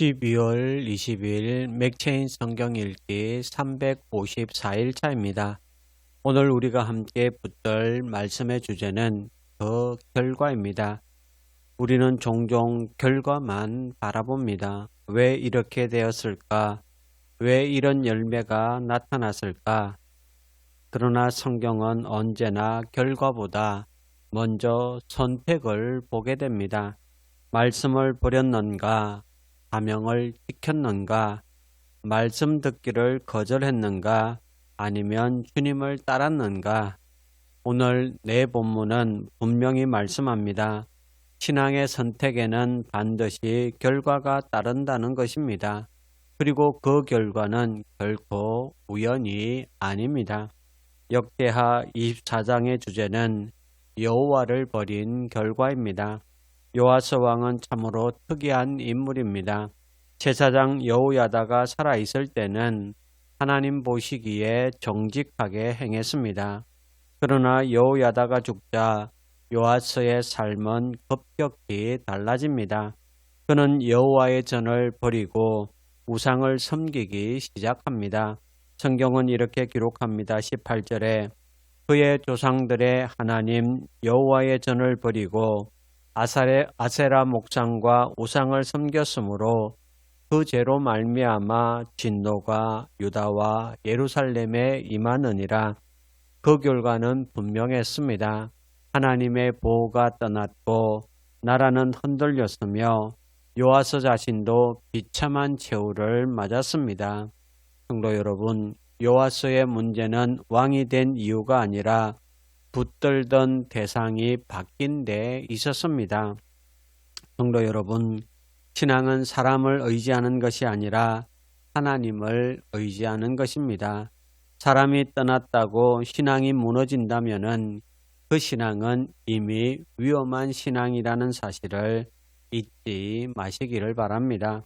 12월 20일 맥체인 성경 읽기 354일 차입니다. 오늘 우리가 함께 붙들 말씀의 주제는 그 결과입니다. 우리는 종종 결과만 바라봅니다. 왜 이렇게 되었을까? 왜 이런 열매가 나타났을까? 그러나 성경은 언제나 결과보다 먼저 선택을 보게 됩니다. 말씀을 버렸는가? 사명을 지켰는가? 말씀 듣기를 거절했는가? 아니면 주님을 따랐는가? 오늘 내 본문은 분명히 말씀합니다. 신앙의 선택에는 반드시 결과가 따른다는 것입니다. 그리고 그 결과는 결코 우연이 아닙니다. 역대하 24장의 주제는 여호와를 버린 결과입니다. 요아스 왕은 참으로 특이한 인물입니다. 제사장 여호야다가 살아있을 때는 하나님 보시기에 정직하게 행했습니다. 그러나 여호야다가 죽자 요아스의 삶은 급격히 달라집니다. 그는 여호와의 전을 버리고 우상을 섬기기 시작합니다. 성경은 이렇게 기록합니다. 18절에 그의 조상들의 하나님 여호와의 전을 버리고 아세라 목상과 우상을 섬겼으므로 그 죄로 말미암아 진노가 유다와 예루살렘에 임하느니라. 그 결과는 분명했습니다. 하나님의 보호가 떠났고 나라는 흔들렸으며 요아스 자신도 비참한 최후를 맞았습니다. 성도 여러분, 요아스의 문제는 왕이 된 이유가 아니라 붙들던 대상이 바뀐 데 있었습니다. 성도 여러분, 신앙은 사람을 의지하는 것이 아니라 하나님을 의지하는 것입니다. 사람이 떠났다고 신앙이 무너진다면 그 신앙은 이미 위험한 신앙이라는 사실을 잊지 마시기를 바랍니다.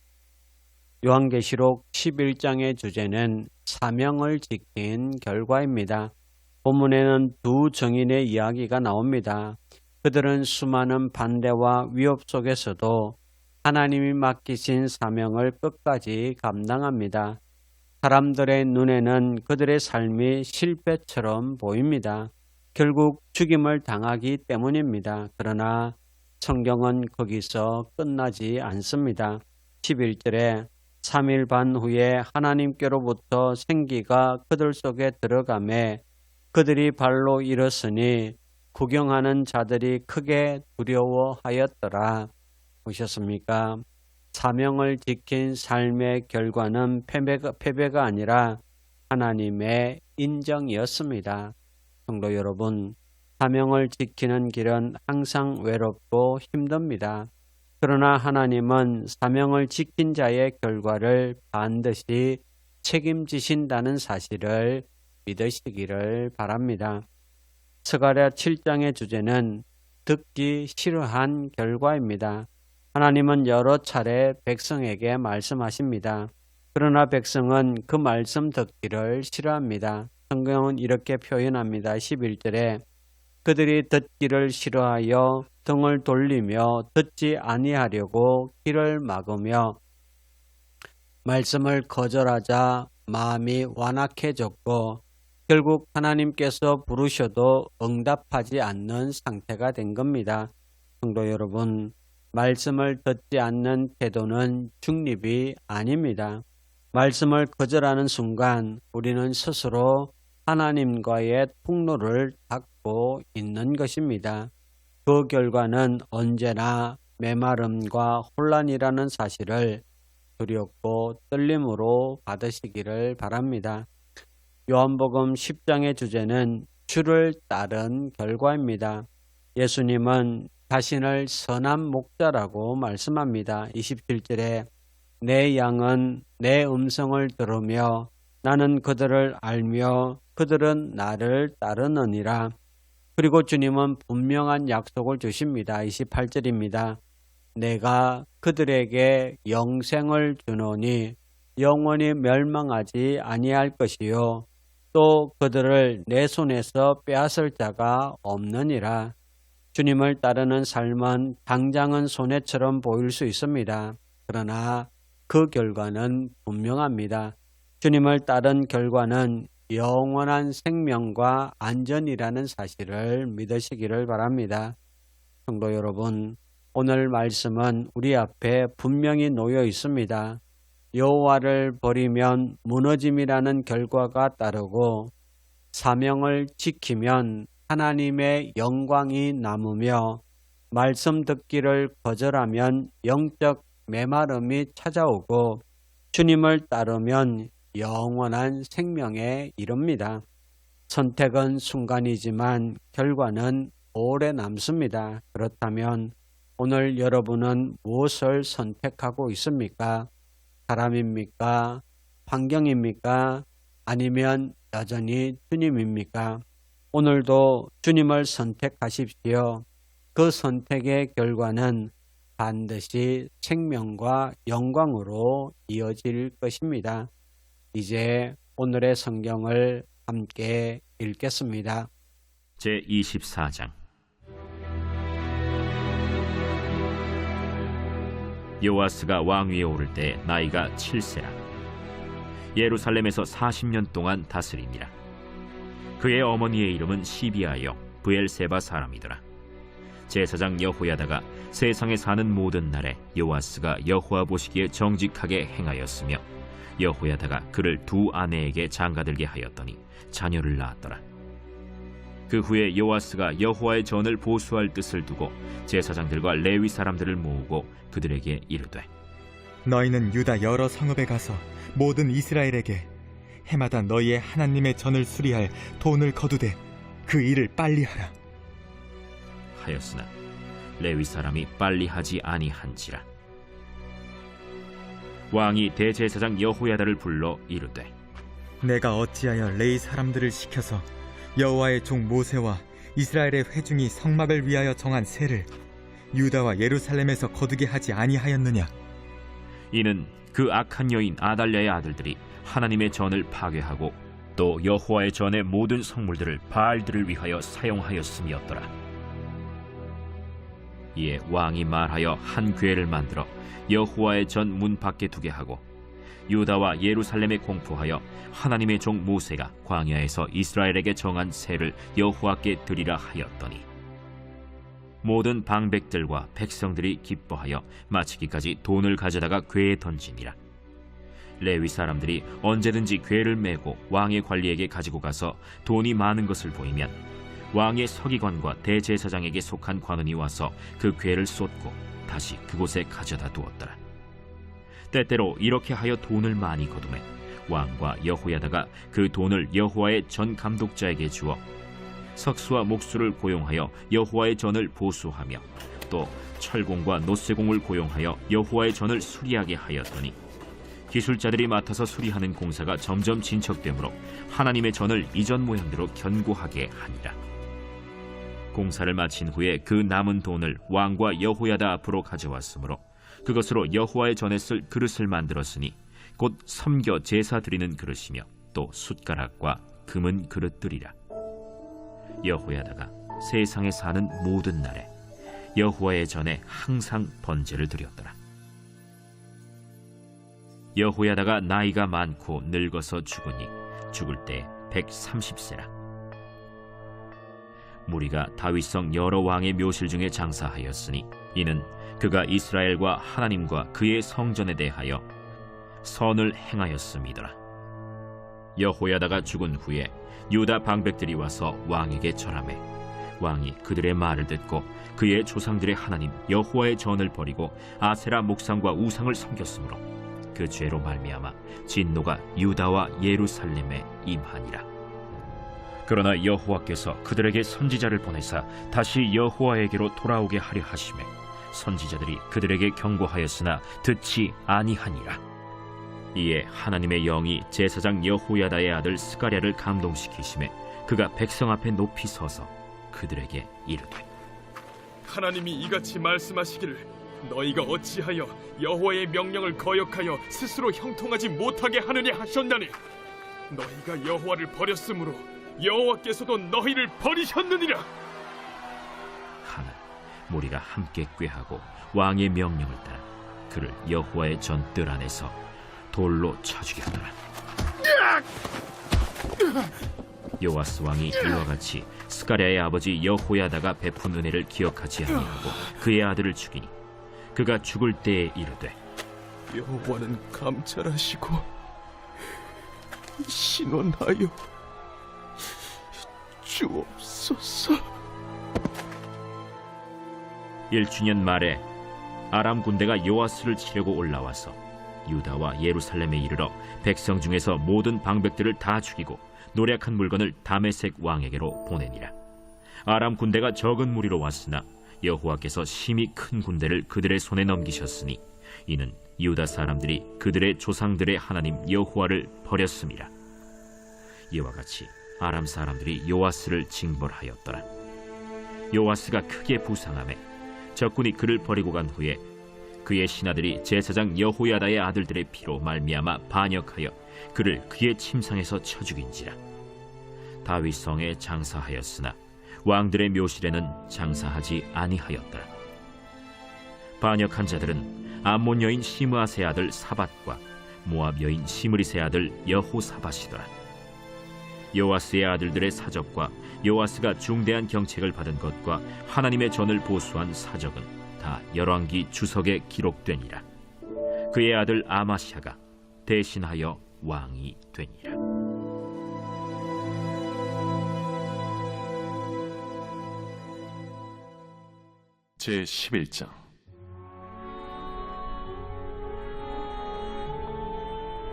요한계시록 11장의 주제는 사명을 지킨 결과입니다. 본문에는 두 증인의 이야기가 나옵니다. 그들은 수많은 반대와 위협 속에서도 하나님이 맡기신 사명을 끝까지 감당합니다. 사람들의 눈에는 그들의 삶이 실패처럼 보입니다. 결국 죽임을 당하기 때문입니다. 그러나 성경은 거기서 끝나지 않습니다. 11절에 3일 반 후에 하나님께로부터 생기가 그들 속에 들어가매 그들이 발로 일었으니 구경하는 자들이 크게 두려워하였더라. 보셨습니까? 사명을 지킨 삶의 결과는 패배가 아니라 하나님의 인정이었습니다. 성도 여러분, 사명을 지키는 길은 항상 외롭고 힘듭니다. 그러나 하나님은 사명을 지킨 자의 결과를 반드시 책임지신다는 사실을 믿으시기를 바랍니다. 스가랴 7장의 주제는 듣기 싫어한 결과입니다. 하나님은 여러 차례 백성에게 말씀하십니다. 그러나 백성은 그 말씀 듣기를 싫어합니다. 성경은 이렇게 표현합니다. 11절에 그들이 듣기를 싫어하여 등을 돌리며 듣지 아니하려고 귀를 막으며 말씀을 거절하자 마음이 완악해졌고 결국 하나님께서 부르셔도 응답하지 않는 상태가 된 겁니다. 성도 여러분, 말씀을 듣지 않는 태도는 중립이 아닙니다. 말씀을 거절하는 순간 우리는 스스로 하나님과의 통로를 닫고 있는 것입니다. 그 결과는 언제나 메마름과 혼란이라는 사실을 두렵고 떨림으로 받으시기를 바랍니다. 요한복음 10장의 주제는 주를 따른 결과입니다. 예수님은 자신을 선한 목자라고 말씀합니다. 27절에 내 양은 내 음성을 들으며 나는 그들을 알며 그들은 나를 따르느니라. 그리고 주님은 분명한 약속을 주십니다. 28절입니다. 내가 그들에게 영생을 주노니 영원히 멸망하지 아니할 것이요 또 그들을 내 손에서 빼앗을 자가 없느니라. 주님을 따르는 삶은 당장은 손해처럼 보일 수 있습니다. 그러나 그 결과는 분명합니다. 주님을 따른 결과는 영원한 생명과 안전이라는 사실을 믿으시기를 바랍니다. 성도 여러분, 오늘 말씀은 우리 앞에 분명히 놓여 있습니다. 여호와를 버리면 무너짐이라는 결과가 따르고 사명을 지키면 하나님의 영광이 남으며 말씀 듣기를 거절하면 영적 메마름이 찾아오고 주님을 따르면 영원한 생명에 이릅니다. 선택은 순간이지만 결과는 오래 남습니다. 그렇다면 오늘 여러분은 무엇을 선택하고 있습니까? 사람입니까? 환경입니까? 아니면 여전히 주님입니까? 오늘도 주님을 선택하십시오. 그 선택의 결과는 반드시 생명과 영광으로 이어질 것입니다. 이제 오늘의 성경을 함께 읽겠습니다. 제24장. 요아스가 왕위에 오를 때 나이가 7세라. 예루살렘에서 40년 동안 다스리니라. 그의 어머니의 이름은 시비아여 브엘세바 사람이더라. 제사장 여호야다가 세상에 사는 모든 날에 요아스가 여호와 보시기에 정직하게 행하였으며 여호야다가 그를 두 아내에게 장가들게 하였더니 자녀를 낳았더라. 그 후에 요아스가 여호와의 전을 보수할 뜻을 두고 제사장들과 레위 사람들을 모으고 그들에게 이르되, 너희는 유다 여러 성읍에 가서 모든 이스라엘에게 해마다 너희의 하나님의 전을 수리할 돈을 거두되 그 일을 빨리 하라 하였으나 레위 사람이 빨리 하지 아니한지라. 왕이 대제사장 여호야다를 불러 이르되, 내가 어찌하여 레위 사람들을 시켜서 여호와의 종 모세와 이스라엘의 회중이 성막을 위하여 정한 세를 유다와 예루살렘에서 거두게 하지 아니하였느냐? 이는 그 악한 여인 아달랴의 아들들이 하나님의 전을 파괴하고 또 여호와의 전의 모든 성물들을 바알들을 위하여 사용하였음이었더라. 이에 왕이 말하여 한 궤를 만들어 여호와의 전 문 밖에 두게 하고 유다와 예루살렘에 공포하여 하나님의 종 모세가 광야에서 이스라엘에게 정한 세를 여호와께 드리라 하였더니 모든 방백들과 백성들이 기뻐하여 마치기까지 돈을 가져다가 궤에 던지니라. 레위 사람들이 언제든지 궤를 메고 왕의 관리에게 가지고 가서 돈이 많은 것을 보이면 왕의 서기관과 대제사장에게 속한 관원이 와서 그 궤를 쏟고 다시 그곳에 가져다 두었더라. 때때로 이렇게 하여 돈을 많이 거두매 왕과 여호야다가 그 돈을 여호와의 전 감독자에게 주어 석수와 목수를 고용하여 여호와의 전을 보수하며 또 철공과 노쇠공을 고용하여 여호와의 전을 수리하게 하였더니 기술자들이 맡아서 수리하는 공사가 점점 진척되므로 하나님의 전을 이전 모양대로 견고하게 하니라. 공사를 마친 후에 그 남은 돈을 왕과 여호야다 앞으로 가져왔으므로 그것으로 여호와의 전에 쓸 그릇을 만들었으니 곧 섬겨 제사 드리는 그릇이며 또 숟가락과 금은 그릇들이라. 여호야다가 세상에 사는 모든 날에 여호와의 전에 항상 번제를 드렸더라. 여호야다가 나이가 많고 늙어서 죽으니 죽을 때 130세라. 무리가 다윗성 여러 왕의 묘실 중에 장사하였으니 이는 그가 이스라엘과 하나님과 그의 성전에 대하여 선을 행하였음이더라. 여호야다가 죽은 후에 유다 방백들이 와서 왕에게 절하매 왕이 그들의 말을 듣고 그의 조상들의 하나님 여호와의 전을 버리고 아세라 목상과 우상을 섬겼으므로 그 죄로 말미암아 진노가 유다와 예루살렘에 임하니라. 그러나 여호와께서 그들에게 선지자를 보내사 다시 여호와에게로 돌아오게 하려 하시매 선지자들이 그들에게 경고하였으나 듣지 아니하니라. 이에 하나님의 영이 제사장 여호야다의 아들 스가랴를 감동시키시매 그가 백성 앞에 높이 서서 그들에게 이르되, 하나님이 이같이 말씀하시기를 너희가 어찌하여 여호와의 명령을 거역하여 스스로 형통하지 못하게 하느냐 하셨나니 너희가 여호와를 버렸으므로 여호와께서도 너희를 버리셨느니라. 하나 무리가 함께 꾀하고 왕의 명령을 따라 그를 여호와의 전 뜰 안에서 돌로 쳐 죽였더라. 요아스 왕이 이와 같이 스가랴의 아버지 여호야다가 베푼 은혜를 기억하지 아니하고 그의 아들을 죽이니 그가 죽을 때에 이르되 여호와는 감찰하시고 신원하여 주옵소서. 1주년 말에 아람 군대가 요아스를 치려고 올라와서 유다와 예루살렘에 이르러 백성 중에서 모든 방백들을 다 죽이고 노략한 물건을 다메섹 왕에게로 보내니라. 아람 군대가 적은 무리로 왔으나 여호와께서 심히 큰 군대를 그들의 손에 넘기셨으니 이는 유다 사람들이 그들의 조상들의 하나님 여호와를 버렸음이라. 이와 같이 아람 사람들이 요아스를 징벌하였더라. 요아스가 크게 부상하매 적군이 그를 버리고 간 후에 그의 신하들이 제사장 여호야다의 아들들의 피로 말미암아 반역하여 그를 그의 침상에서 쳐 죽인지라. 다윗 성에 장사하였으나 왕들의 묘실에는 장사하지 아니하였더라. 반역한 자들은 암몬 여인 시므아세 아들 사밧과 모압 여인 시므리세 아들 여호사밧이더라. 요아스의 아들들의 사적과 요아스가 중대한 경책을 받은 것과 하나님의 전을 보수한 사적은 다 열왕기 주석에 기록되니라. 그의 아들 아마샤가 대신하여 왕이 되니라. 제11장.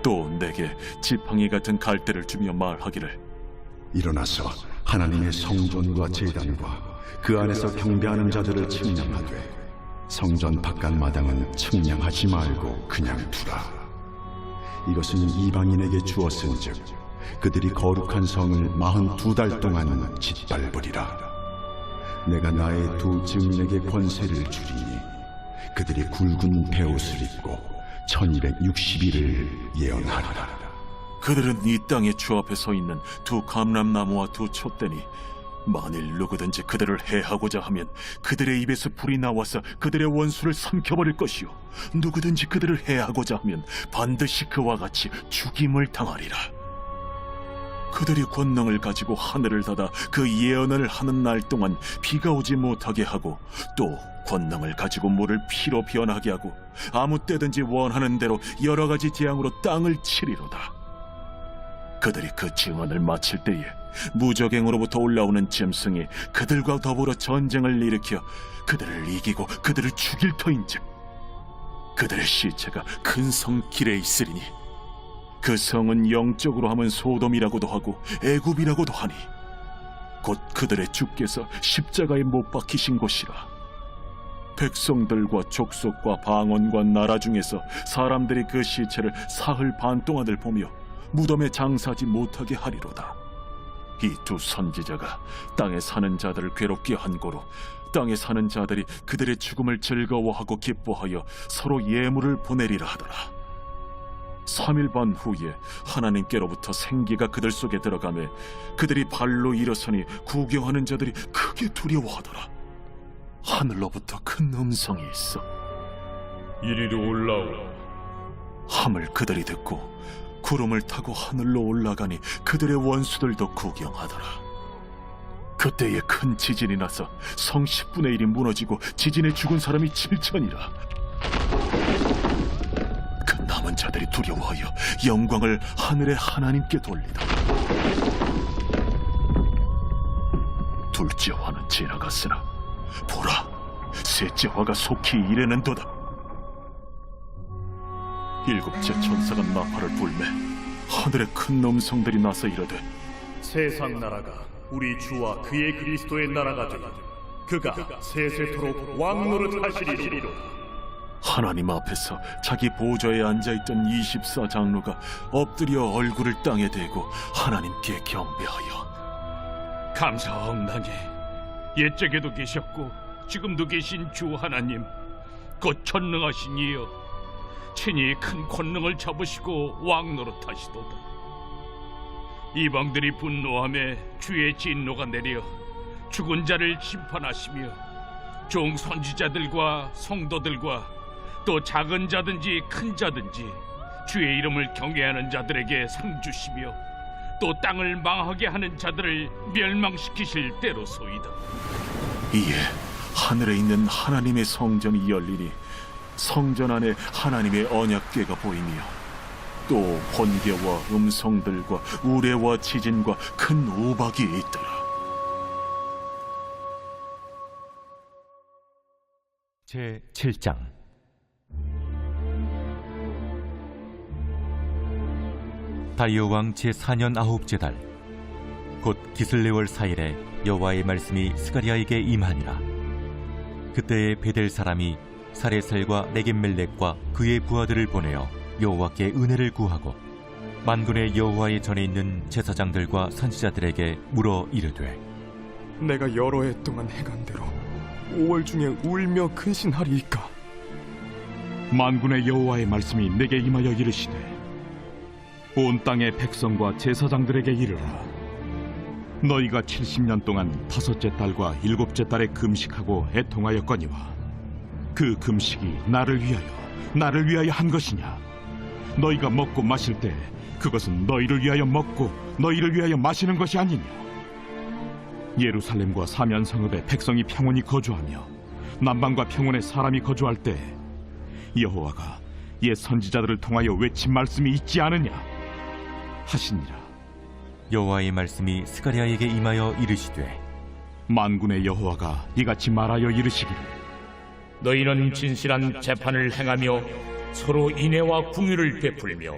또 내게 지팡이 같은 갈대를 주며 말하기를 일어나서 하나님의 성전과 제단과 그 안에서 경배하는 자들을 측량하되 성전 바깥 마당은 측량하지 말고 그냥 두라. 이것은 이방인에게 주었은즉 그들이 거룩한 성을 42달 동안 짓밟으리라. 내가 나의 두 증인에게 권세를 주리니 그들이 굵은 베옷을 입고 1260일을 예언하리라. 그들은 이 땅의 주 앞에 서 있는 두 감람나무와 두 촛대니 만일 누구든지 그들을 해하고자 하면 그들의 입에서 불이 나와서 그들의 원수를 삼켜버릴 것이요 누구든지 그들을 해하고자 하면 반드시 그와 같이 죽임을 당하리라. 그들이 권능을 가지고 하늘을 닫아 그 예언을 하는 날 동안 비가 오지 못하게 하고 또 권능을 가지고 물을 피로 변하게 하고 아무 때든지 원하는 대로 여러 가지 재앙으로 땅을 치리로다. 그들이 그 증언을 마칠 때에 무적행으로부터 올라오는 짐승이 그들과 더불어 전쟁을 일으켜 그들을 이기고 그들을 죽일 터인즉 그들의 시체가 큰 성 길에 있으리니 그 성은 영적으로 하면 소돔이라고도 하고 애굽이라고도 하니 곧 그들의 주께서 십자가에 못 박히신 곳이라. 백성들과 족속과 방언과 나라 중에서 사람들이 그 시체를 사흘 반 동안을 보며 무덤에 장사하지 못하게 하리로다. 이 두 선지자가 땅에 사는 자들을 괴롭게 한 고로 땅에 사는 자들이 그들의 죽음을 즐거워하고 기뻐하여 서로 예물을 보내리라 하더라. 3일 반 후에 하나님께로부터 생기가 그들 속에 들어가매 그들이 발로 일어서니 구경하는 자들이 크게 두려워하더라. 하늘로부터 큰 음성이 있어 이리로 올라오라. 함을 그들이 듣고 구름을 타고 하늘로 올라가니 그들의 원수들도 구경하더라. 그때에 큰 지진이 나서 성 10분의 1이 무너지고 지진에 죽은 사람이 7천이라. 그 남은 자들이 두려워하여 영광을 하늘의 하나님께 돌리더라. 둘째 화는 지나갔으나 보라, 셋째 화가 속히 이르는도다. 일곱째 천사가 나팔을 불매 하늘에 큰 음성들이 나서 이르되 세상 나라가 우리 주와 그의 그리스도의 나라가 되니 그가 세세토록 왕노릇 하시리로다. 하나님 앞에서 자기 보좌에 앉아있던 24장로가 엎드려 얼굴을 땅에 대고 하나님께 경배하여 감사하옵나니 옛적에도 계셨고 지금도 계신 주 하나님 곧 전능하신 이여 친히 큰 권능을 잡으시고 왕노릇하시도다. 이방들이 분노하며 주의 진노가 내려 죽은 자를 심판하시며 종 선지자들과 성도들과 또 작은 자든지 큰 자든지 주의 이름을 경외하는 자들에게 상 주시며 또 땅을 망하게 하는 자들을 멸망시키실 때로소이다. 이에 하늘에 있는 하나님의 성전이 열리니 성전 안에 하나님의 언약궤가 보이며 또 번개와 음성들과 우레와 지진과 큰 우박이 있더라. 제 7장. 다리오 왕 제4년 9째 달, 곧 기슬레월 4일에 여호와의 말씀이 스가랴에게 임하니라. 그때에 베델 사람이 사레살과 레겜멜렉과 그의 부하들을 보내어 여호와께 은혜를 구하고 만군의 여호와의 전에 있는 제사장들과 선지자들에게 물어 이르되, 내가 여러 해 동안 행한 대로 5월 중에 울며 근신하리이까? 만군의 여호와의 말씀이 내게 임하여 이르시되 온 땅의 백성과 제사장들에게 이르라. 너희가 70년 동안 5째 달과 7째 달에 금식하고 애통하였거니와 그 금식이 나를 위하여 한 것이냐? 너희가 먹고 마실 때 그것은 너희를 위하여 먹고 너희를 위하여 마시는 것이 아니냐? 예루살렘과 사면 성읍에 백성이 평온히 거주하며 남방과 평온에 사람이 거주할 때 여호와가 옛 선지자들을 통하여 외친 말씀이 있지 않으냐 하시니라. 여호와의 말씀이 스가랴에게 임하여 이르시되, 만군의 여호와가 이같이 말하여 이르시기를, 너희는 진실한 재판을 행하며 서로 인애와 궁유를 베풀며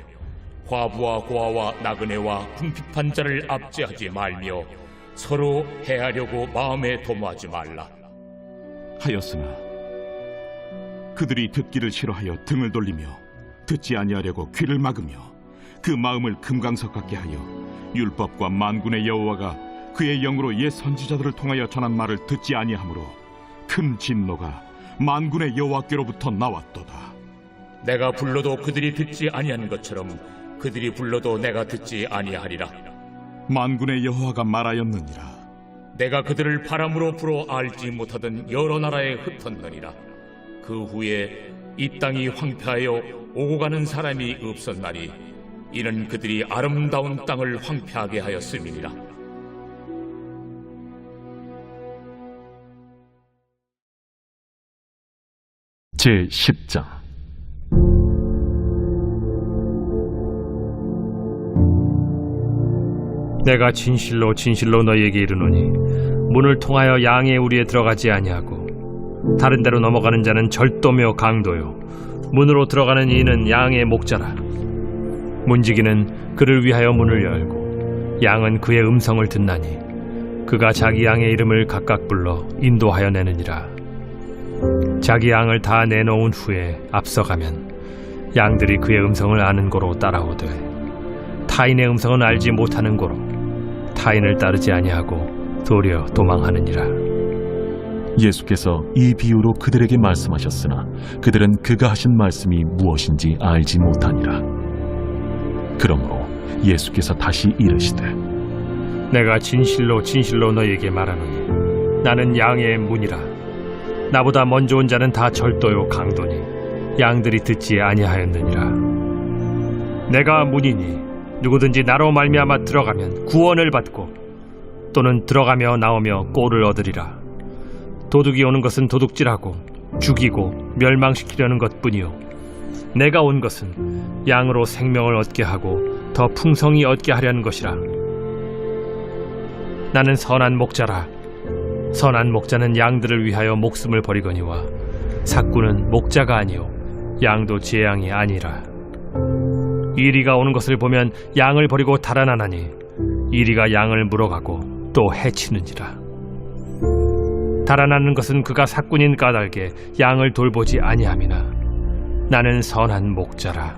과부와 고아와 나그네와 궁핍한 자를 압제하지 말며 서로 해하려고 마음에 도모하지 말라. 하였으나 그들이 듣기를 싫어하여 등을 돌리며 듣지 아니하려고 귀를 막으며 그 마음을 금강석 같게 하여 율법과 만군의 여호와가 그의 영으로 옛 선지자들을 통하여 전한 말을 듣지 아니하므로 큰 진노가 만군의 여호와께로부터 나왔도다. 내가 불러도 그들이 듣지 아니하는 것처럼 그들이 불러도 내가 듣지 아니하리라. 만군의 여호와가 말하였느니라. 내가 그들을 바람으로 불어 알지 못하던 여러 나라에 흩었느니라. 그 후에 이 땅이 황폐하여 오고 가는 사람이 없었나니 이는 그들이 아름다운 땅을 황폐하게 하였음이니라. 제10장. 내가 진실로 너희에게 이르노니 문을 통하여 양의 우리에 들어가지 아니하고 다른 데로 넘어가는 자는 절도며 강도요 문으로 들어가는 이는 양의 목자라. 문지기는 그를 위하여 문을 열고 양은 그의 음성을 듣나니 그가 자기 양의 이름을 각각 불러 인도하여 내느니라. 자기 양을 다 내놓은 후에 앞서가면 양들이 그의 음성을 아는 고로 따라오되 타인의 음성은 알지 못하는 고로 타인을 따르지 아니하고 도리어 도망하느니라. 예수께서 이 비유로 그들에게 말씀하셨으나 그들은 그가 하신 말씀이 무엇인지 알지 못하니라. 그러므로 예수께서 다시 이르시되, 내가 진실로 너희에게 말하노니 나는 양의 문이라. 나보다 먼저 온 자는 다 절도요 강도니 양들이 듣지 아니하였느니라. 내가 문이니 누구든지 나로 말미암아 들어가면 구원을 받고 또는 들어가며 나오며 꼴을 얻으리라. 도둑이 오는 것은 도둑질하고 죽이고 멸망시키려는 것뿐이요 내가 온 것은 양으로 생명을 얻게 하고 더 풍성히 얻게 하려는 것이라. 나는 선한 목자라. 선한 목자는 양들을 위하여 목숨을 버리거니와 삭구는 목자가 아니요 양도 제 양이 아니라. 이리가 오는 것을 보면 양을 버리고 달아나나니 이리가 양을 물어가고 또 해치는지라. 달아나는 것은 그가 삭군인 까닭에 양을 돌보지 아니함이나 나는 선한 목자라.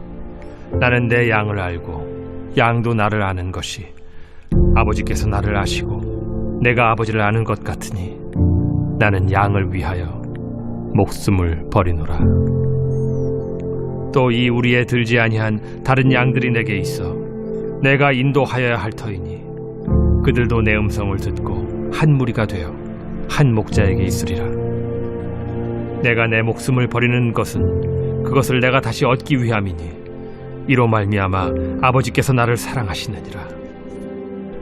나는 내 양을 알고 양도 나를 아는 것이 아버지께서 나를 아시고 내가 아버지를 아는 것 같으니 나는 양을 위하여 목숨을 버리노라. 또 이 우리에 들지 아니한 다른 양들이 내게 있어 내가 인도하여야 할 터이니 그들도 내 음성을 듣고 한 무리가 되어 한 목자에게 있으리라. 내가 내 목숨을 버리는 것은 그것을 내가 다시 얻기 위함이니 이로 말미암아 아버지께서 나를 사랑하시느니라.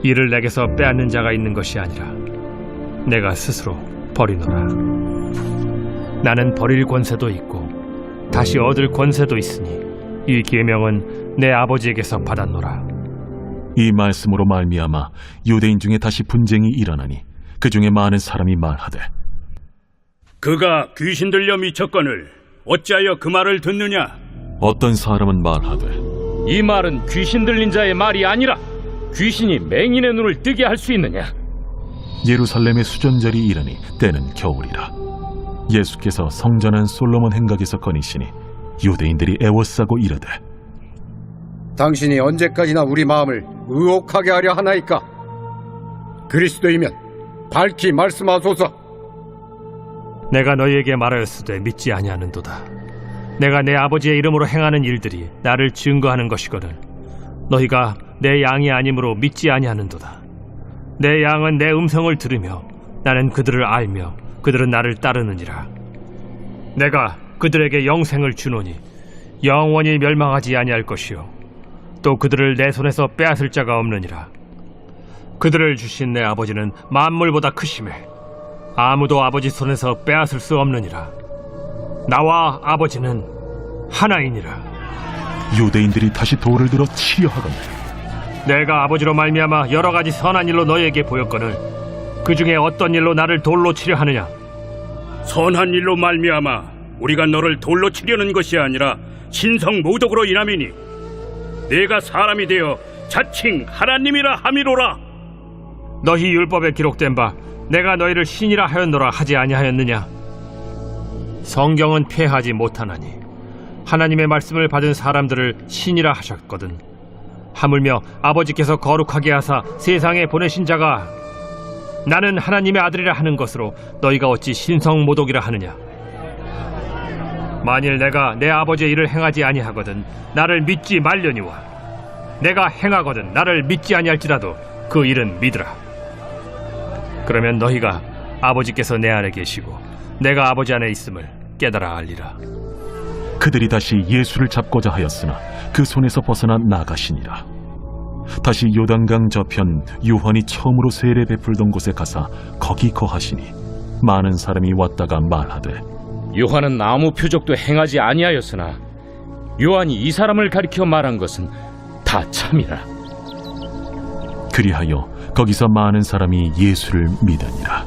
이를 내게서 빼앗는 자가 있는 것이 아니라 내가 스스로 버리노라. 나는 버릴 권세도 있고 다시 얻을 권세도 있으니 이 계명은 내 아버지에게서 받았노라. 이 말씀으로 말미암아 유대인 중에 다시 분쟁이 일어나니 그 중에 많은 사람이 말하되 그가 귀신 들려 미쳤거늘 어찌하여 그 말을 듣느냐? 어떤 사람은 말하되 이 말은 귀신 들린 자의 말이 아니라 귀신이 맹인의 눈을 뜨게 할 수 있느냐? 예루살렘의 수전절이 이르니 때는 겨울이라. 예수께서 성전한 솔로몬 행각에서 거니시니 유대인들이 애워싸고 이르되 당신이 언제까지나 우리 마음을 의혹하게 하려 하나이까? 그리스도이면 밝히 말씀하소서. 내가 너희에게 말하였으되 믿지 아니하는도다. 내가 내 아버지의 이름으로 행하는 일들이 나를 증거하는 것이거늘 너희가 내 양이 아니므로 믿지 아니하는도다. 내 양은 내 음성을 들으며 나는 그들을 알며 그들은 나를 따르느니라. 내가 그들에게 영생을 주노니 영원히 멸망하지 아니할 것이요 또 그들을 내 손에서 빼앗을 자가 없느니라. 그들을 주신 내 아버지는 만물보다 크심에 아무도 아버지 손에서 빼앗을 수 없느니라. 나와 아버지는 하나이니라. 유대인들이 다시 돌을 들어 치려 하거늘 내가 아버지로 말미암아 여러 가지 선한 일로 너희에게 보였거늘 그 중에 어떤 일로 나를 돌로 치려 하느냐? 선한 일로 말미암아 우리가 너를 돌로 치려는 것이 아니라 신성 모독으로 인함이니 내가 사람이 되어 자칭 하나님이라 함이로라. 너희 율법에 기록된 바 내가 너희를 신이라 하였노라 하지 아니하였느냐? 성경은 폐하지 못하나니 하나님의 말씀을 받은 사람들을 신이라 하셨거든. 하물며 아버지께서 거룩하게 하사 세상에 보내신 자가 나는 하나님의 아들이라 하는 것으로 너희가 어찌 신성모독이라 하느냐? 만일 내가 내 아버지의 일을 행하지 아니하거든 나를 믿지 말려니와 내가 행하거든 나를 믿지 아니할지라도 그 일은 믿으라. 그러면 너희가 아버지께서 내 안에 계시고 내가 아버지 안에 있음을 깨달아 알리라. 그들이 다시 예수를 잡고자 하였으나 그 손에서 벗어나 나가시니라. 다시 요단강 저편 요한이 처음으로 세례 베풀던 곳에 가사 거기 거하시니 많은 사람이 왔다가 말하되 요한은 아무 표적도 행하지 아니하였으나 요한이 이 사람을 가리켜 말한 것은 다 참이라. 그리하여 거기서 많은 사람이 예수를 믿으니라.